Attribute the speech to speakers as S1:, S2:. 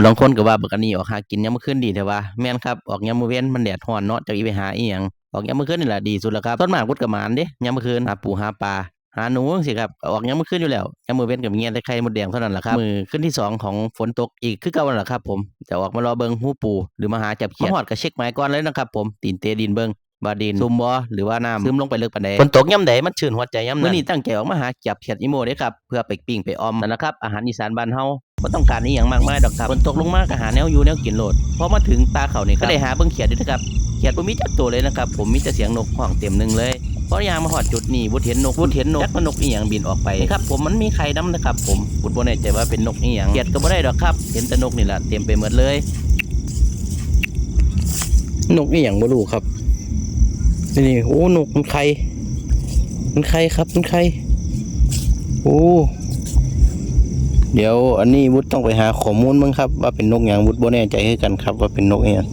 S1: ลางคนก็ว่าบักอันนี้ออกหากินยามมื้อคืนดีแต่ว่าแม่นครับออกยามมื้อเว้นมันแดดร้อนเนาะจักสิไปหาอีหยังออกยามมื้อคืนนี่แหละดีสุดแล้วครับส่วนมากพุดก็หมานเด้ยามมื้อคืนหาปูหาปลาหาหนูจังซี่ครับออกยามมื้อคืนอยู่แล้วยามมื้อเว้นก็มีแต่ไข่มดแดงเท่านั้นล่ะครับมื้อคืนที่2ของฝนตกอีกคือเก่านั่นล่ะครับผมจะออกมารอเบิ่งหูปูหรือมาหาจับเขียดมาฮอดก็เช็คหมายก่อนเลยนะครับผมตีนเตดินเบิ่งว่าดินซุ่มบ่หรือว่าน้ำซึมลงไปลึกปานใดฝนตกยามใดมันชื่นหัวใจยามนั้นมื้อนี้ตั้งใจออกมาหาจับเขียดอีโมเด้ครับเพื่อไปปิ้งไปออมนั่นล่ะครับอาหารอีสานบ้านเฮาบ่ต้องการอีหยังมากมายดอกครับฝนตกลงมาก็หาแนวอยู่แนวกินโลดพอมาถึงป่าเขานี่ก็ได้หาเบิ่งเขียดอยู่นะครับเขียดบ่มีจักตัวเลยนะครับผมมีแต่เสียงนกร้องเต็มนึงเลยพอยางมาฮอดจุดนี้บ่เห็นนกจักมันนกอีหยังบินออกไปครับผมมันมีไข่นำนะครับผมบ่แน่ใจว่าเป็นนกอีหยังเขียดก็บ่ได้ดอกครับเห็นแต่นกนี่ล่ะเต็มไปหมดเลยนกอีหยังบ่รู้ครับนี่โอ้นกมันไข่ครับมันไข่โอ้เดี๋ยวอันนี้วุฒิต้องไปหาข้อมูลมั้งครับว่าเป็นนกอย่างวุฒิบ่แน่ใจคือกันครับว่าเป็นนกอีหยัง